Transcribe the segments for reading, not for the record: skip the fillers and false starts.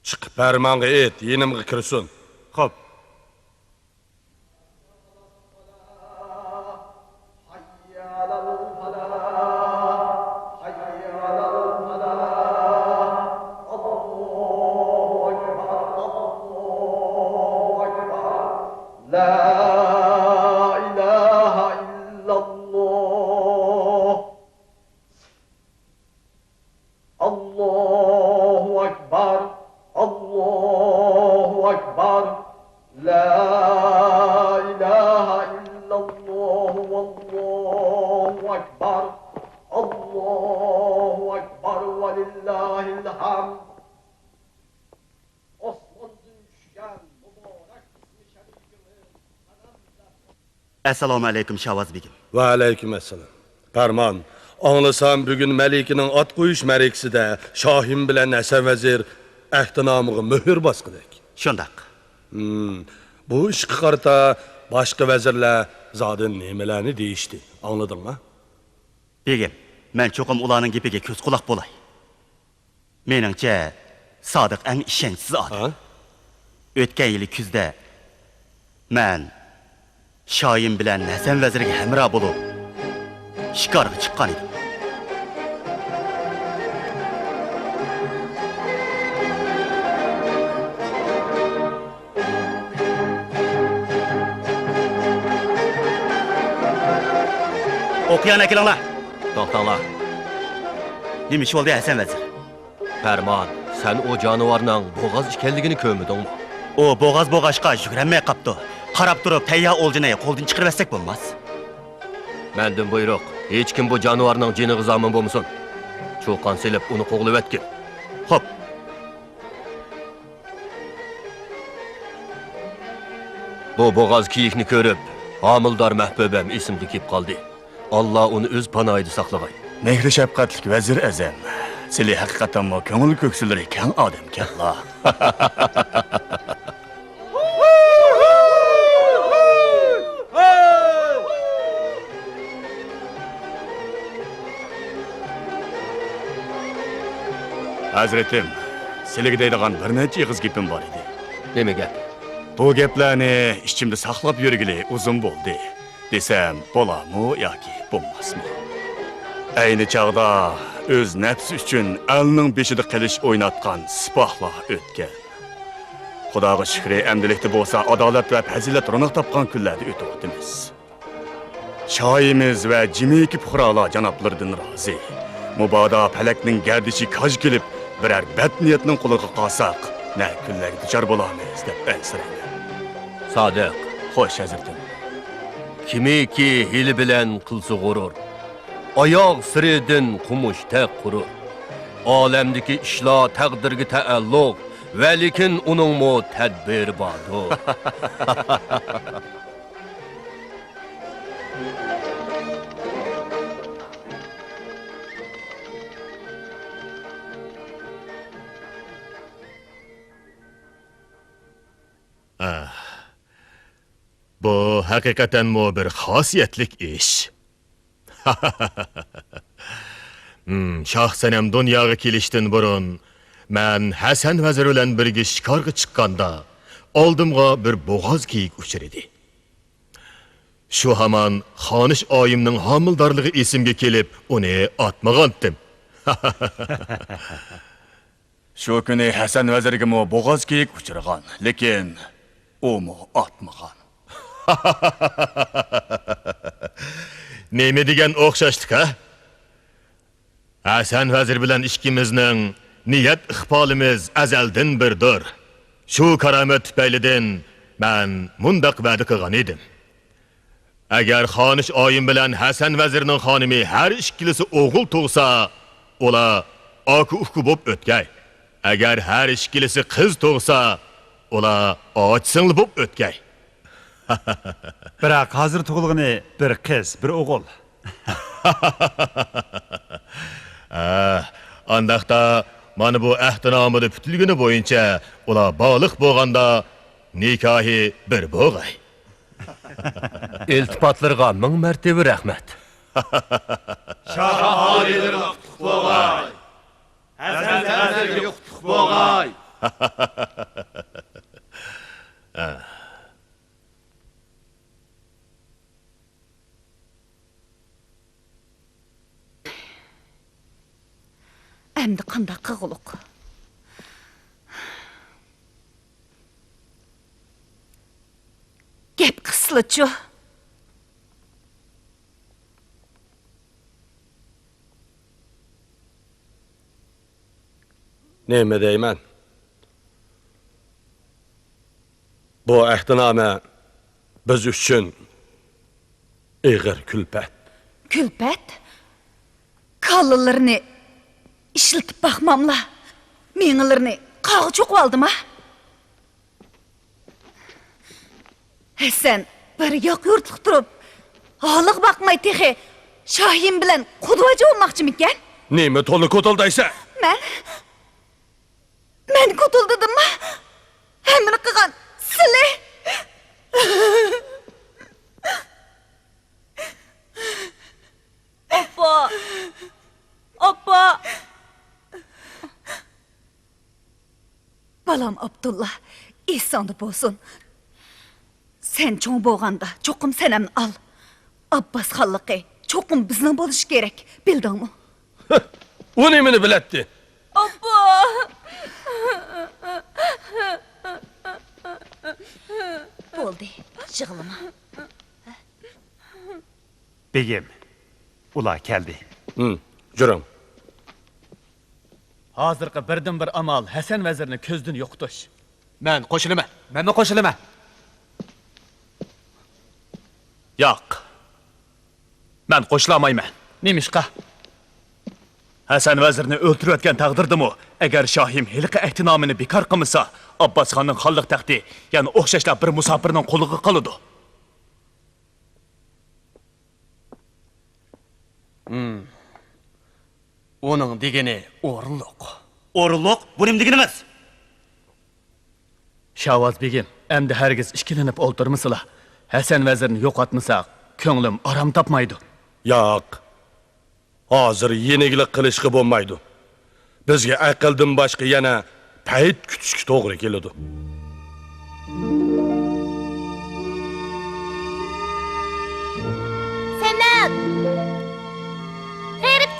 Chiqib farmonga ayt, yenimga kirsin. Xo'p. Assalomu alaykum Shavaz begim. Va alaykum assalom. Farmon, anglasam bugun Malikining ot qo'yish ma'rikasida Shohim bilan Hasan vazir ahdinomiga muhr bosqidik. Shundaq. Bu ishga qarata boshqa vazirlar zodin nimalarni deyishdi. Angladingmi? Begim, men cho'qim ularning gapiga ko'z quloq bo'lay. Meningcha, Sodiq eng ishonchsiz odam. O'tgan yil kuzda men Shoyim bilan Hasan vazirga hamroh bo'lib shikorga chiqqan edim. O'qiyan akilanglar. To'xtanglar. Nima ish bo'ldi Hasan vazir? Farmon, sen o jonivorning bo'g'az ekanligini ko'rmadingmi? O bo'g'az bo'g'ashqa yugurmay qapti. Qarab turib tayyor o'ljini qo'ldan chiqarmasak bo'lmas. Mendan buyruq, hech kim bu jonivorning jiniga zomin bo'lmasin. Cho'qon selib uni qo'g'lab etgin. Xo'p. Bu bo'g'az kiyikni ko'rib, homildor mahbubam esimga kelib qoldi. Allah uni o'z panoyida saqlag'ay. Mehri shafqatlik vazir azam. Sizlar haqiqatan ko'ngil ko'ksilari keng odamkanlar. Hazretim, sizlarga deydigan bir necha ig'iz gapim bor edi. Nima gap? Bu gaplarni ichimda saqlab yurgili uzun bo'ldi. Desam, bo'larmi yoki bo'lmasmi? Ayni chaqda o'z nafsi uchun elning beshida qilish o'ynatgan sipahlar o'tgan. Xudoga shukri, amdilikda bo'lsa adolat va fazilat ro'naq topgan kunlarda o'tyapmiz. Shoyimiz va jimiki fuqarolar janoblaridan rozi. Mubodo falakning gardishi koj kelib, biror bad niyatning qo'liga qolsak, ne kunlarga duchor bo'lamiz deb ansirayman. Sodiq, Xo'sh, hazratim. kimiki hili bilan qilsa g'urur, oyoq siridin qumush taq qurur. Olamdagi ishlar taqdirga taalluq, va lekin uning mo tadbir bordir. Bu haqiqatan mo bir xosiyatlik ish. Shoh sanam dunyoga kelishdan burun men Hasan vazir bilan birga shikorga chiqqanda oldimga bir bo'g'oz kiyik uchir edi. Shu hamon xonish oyimning homildorligi esimga kelib, uni otmagandim. Shu kuni Hasan vazirga mo bo'g'oz kiyik uchirgan, lekin u mo otmagan. Neyme degan o'xshashlik ha? Hasan vazir bilan ishkimizning niyat iqbolimiz azaldan birdir. Shu karomat tufaylidan men mundaq va'da qilgan edim. Agar xonish oyim bilan Hasan vazirning xonimi har ikkilisi o'g'il tug'sa, ular oku-uku bo'lib o'tgay. Agar har ikkilisi qiz tug'sa, ular och-singli bo'lib o'tgay. Biroq hozir tug'ilgani bir qiz, bir o'g'il. Andaqda mana bu ahdinomida putilgini bo'yicha ular baliq bo'lganda nikohi bir bo'g'ay. İltifatlarga ming martaba rahmat. Endi qanday qig'uluq? Gap qislichu. Neyme deyman? Bu ahdiname biz üçün ig'ir külpet. Külpet? Kallılarını işiltip bakmamla. Meňilerini qağı çoqup aldım ha? Sen bir yak yurtluq turup, ağlık bakmay tehi Şahin bilen kudvacı olmakçı miken? Neyme tolu kotuldaysa? Men kutuldadım mı? Hemini qıgan sile. Oppa! Oppa! Balam Abdullah, ihsanı bolsun. Sen çoğun boğanda çokum senemni al. Abbas hallıqı çokum bizden boluş gerek, bildin mi? O nemini biletti? Abba! Boldi, jığılıma. Begim, ula keldi. Jürüm. Hazırqı birden bir amal Hasan vazirni ko'zdan yo'qotish. Men qo'shilaman. Men qo'shilaman. Yo'q. Men qo'shilamayman. Nemishqa? Hasan vazirni o'ltirayotgan taqdirdimi, agar Shohim hiliqi ahtinomini bekor qilmasa, Abbas xonning xonliq taxti, ya'ni o'xshashlar bir musofirning qo'liga qoladi. Onun degeni o'rinliq. O'rinliq bu nim degani emas. Shavvoz begim, endi hargiz ishkilanib o'ltirmisizlar. Hasan vazirni yo'qotmasak, ko'nglim aram topmaydi. Yo'q. Hozir yenigilik qilishga bo'lmaydi. Bizga aqldan boshqa yana payt kutishga to'g'ri keladi. Senem! G'erib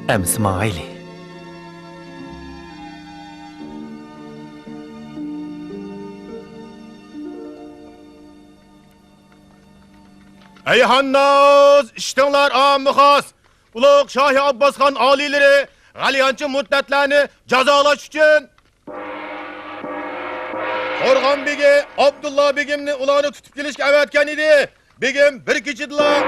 Əmsi mağayli. Ey Hannaz, iştinlar amı xas. Ulaq Şahi Abbasxan alileri Galiyançı müddetlerini cazalaş üçün. Orhan Begi Abdullah Begimni ulanı tutup gelişke evetken idi. Begim bir kişidila.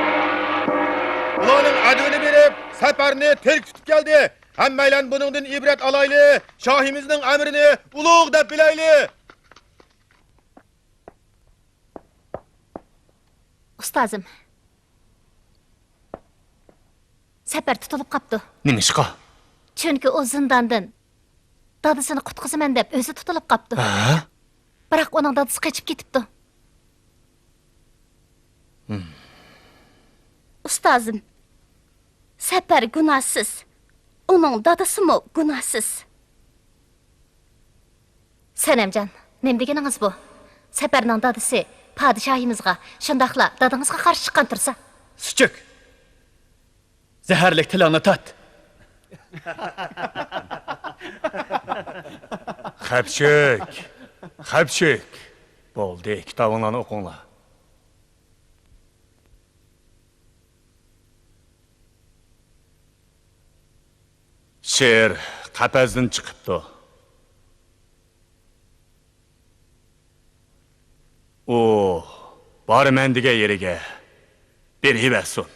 Ulanın adını verip seferini terk tutup geldi. Hemmeylen bunundan ibret alaylı. Şahimizin emrini ulaq dep bileyli. Ustazım. Səpər tutulub qapdı. Nimişqa? Çünki o zindandan dadısını qutqızıman deb özü tutulub qapdı. Biroq onun dadısı qaçıb ketibdi. Ustazım. Səpər günahsız. Onun dadısı mı günahsız? Sənəmcan, nem degeniniz bu? Səpərnin dadısı padişahımızga, şundaqla dadınızga qarşı çıqqan tursa. Sıçık. Zəhərlik tilanı tat. Xəpçik. Boldu, kitabınla okunla. Şeir qəpəzdən çıxıbdı. O, bari məndigə yerigə bir hibəsun.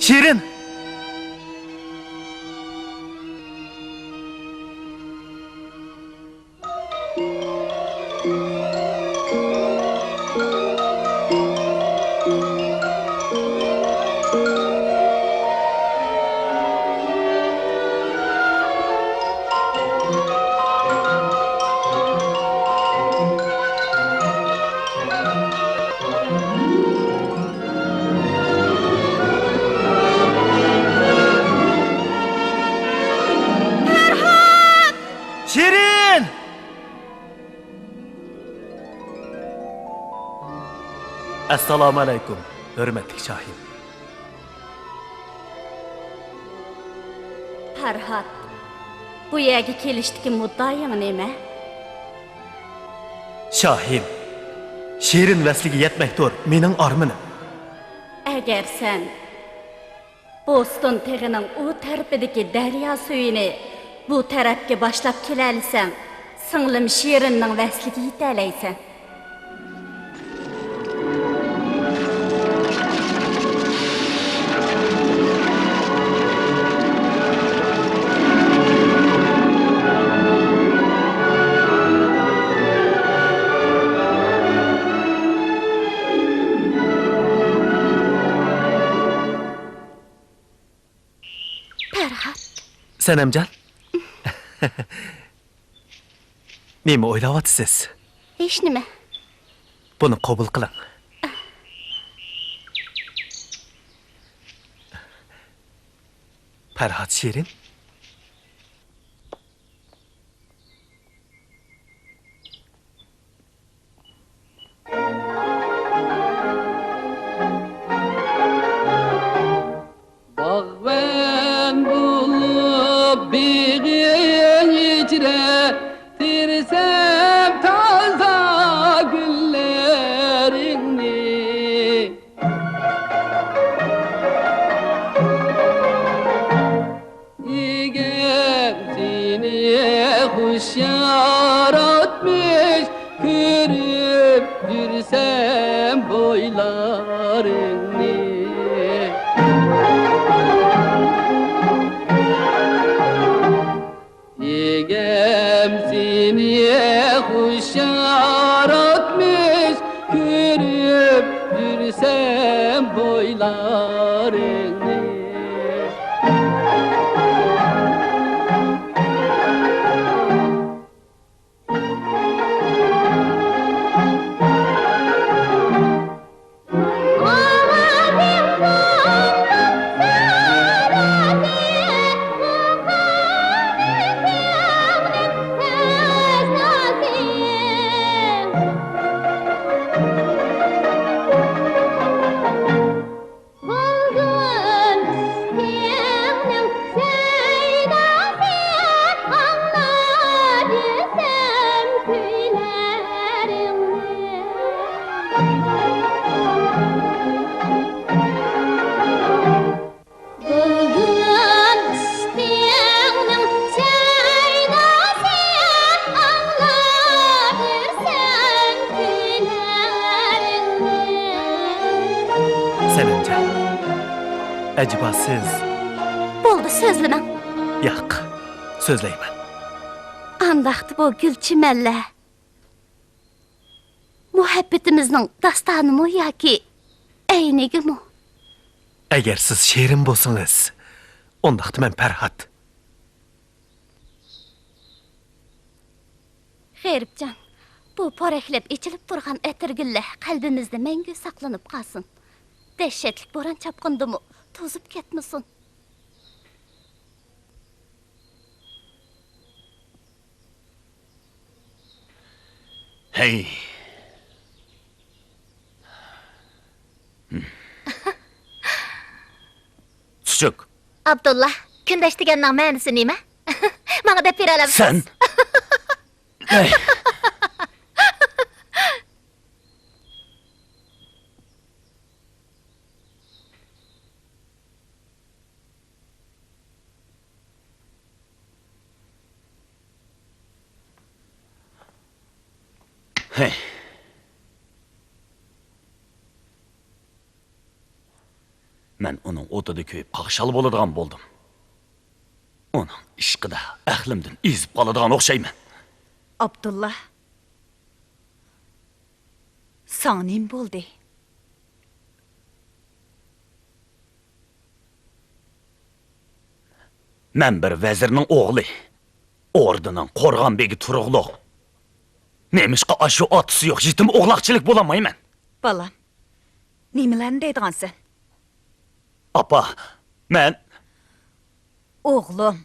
Şirin. Şirin! Assalamu alaikum, hürmetli Şahim. Farhat, bu yerga kelishdiki muddaoing nima? Şahim, Şirin vesliga yetmekdir mening armanim. Agar sen Boston teg'ining u tarafidagi daryo suyini bu tarafga boshlab kelalisan, singlim Shirinning vasliga yetalaysan. Senemcan. Nima o'ylayapsiz? Hech nima. Buni qabul qiling. Farhod Shirin. Bağven bulup bir içre tirsem taza güllerini. İgemsini kuş yaratmış, kürüp yürüsem boylarını. Yegemsiniye kuş yaratmış, kürüp yürüsem boylarını. Senimce. Acaba siz? Bo'ldi, so'zlamang. Yo'q, so'zlayman. Andaqdi bu gulchimanlar. Muhabbatimizning dastanimi yoki aynigimi? Agar siz Shirin bo'lsangiz, undaqda men Farhod. G'eribjon, bu poraklab ichilib turgan atirgullar qalbimizda mangu saqlanib qolsin. Dehshatli bo'ron chapqindimi, to'zib ketmasin. Hey. Çocuk, Abdullah, kundash deganning ma'nosi nima? Menga deb bera olasiz? sen... Hey. Hey. Men onun o'tida kuyib qaqshal bo'ladigan bo'ldim. Uning ishqida aqlimdan ezib qoladigan o'xshayman. Abdullah. Sana nim bo'ldi? Men bir vazirning o'g'li. Ordining qo'rg'on begi Turug'liq. Nemishqa ashu otisi yo'q, yetim o'g'laqchilik bo'lamayman. Balam, nimalarni deydigansan? Apa, men... Oğlum,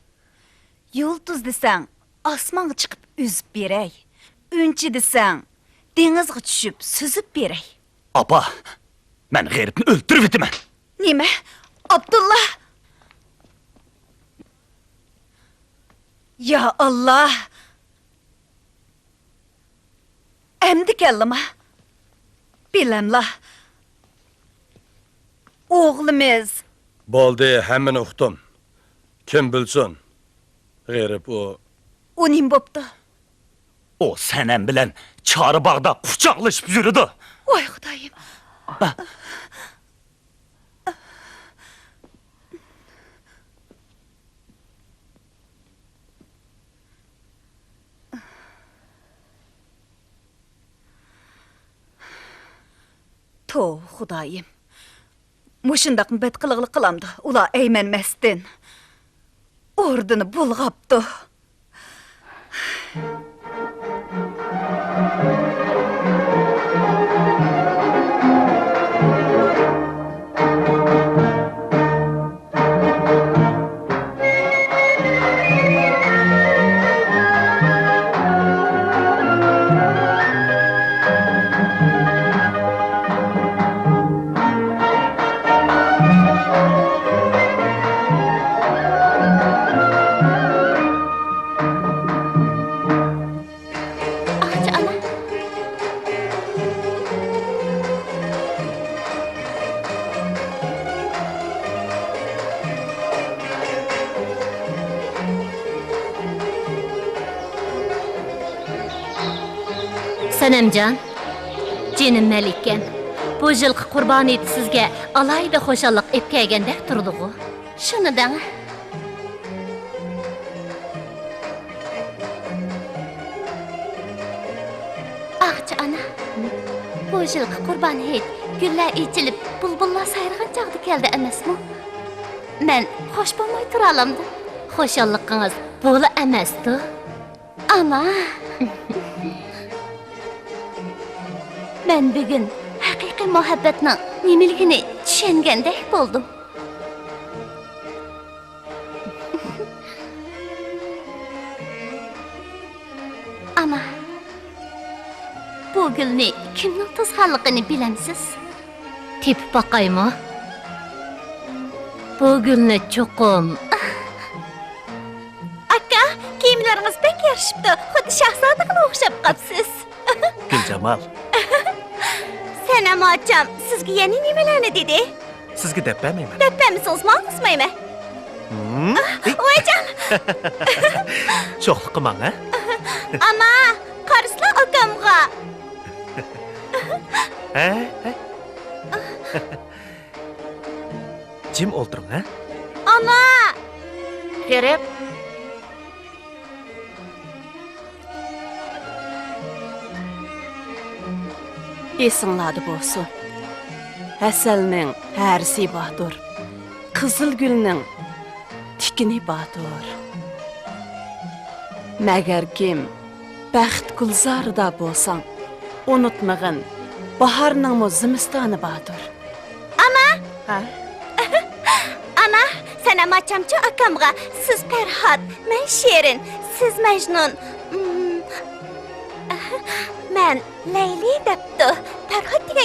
yulduz desang, osmonga chiqib üzüp beray. Unchi desang, dengizga tushib suzib beray. Apa, men g'eribni o'ltirib etaman. Nima? Abdullah! Ya Allah! Emdi kellima. Bilemla. Oğlumuz. Bo'ldi, hammani uqdim. Kim bilsin? G'erib o. O nim bo'pti? O senem bilen çağrı bağda kucaklaşıp yürüdü. Oy Xudoyim. To Xudoyim. Mushundaq bedqilig'lik qilamdi. Ular aymanmasdan ordini bulg'abdi. Sanamjon, jinim Malikem. Bu yilqi qurboniyat sizga alayda xo'shallik ep kelgandek turdi-ku. Shuni dang. Ağçı ana. Bu yilqi qurboniyat gullar echilib, bulbullar sayrag'an chog'da keldi emasmi? Men xo'sh bo'lmay tura olamdim. Xo'shalligingiz bo'la emasdi. Ana. Men bugun haqiqiy muhabbatning nimaligini tushungandek bo'ldim. Ana. Bu gulni kimning tuzxonligini bilamsiz? Tepib boqaymi? Bu gulni cho'qim. Aka, kiyimlaringiz pek yarashibdi. Xuddi shahzodaga o'xshab qolibsiz. Guljamal, Sanam ocham, sizga yana nimalarni dedi? sizga deb bermayman. Depmisiz, ma'qusmaymi? Voyjon! Sho'xlik qilmang, ha? Ama, qaraslar akamga. Ha? Jim o'ltiring, ha? Ana! Kirib. Esinglarda bo'lsin. Hasalning harisi botur. Qizil gulning tikini botur. Magar kim baxt gulzorida bo'lsang, unutmag'in bahorning zimistoni botur. Ana! Ha? Ana, sanam ochamchi akamga. Siz Farhod, men Shirin, siz Majnun. Men Layli debdi. Farhod degan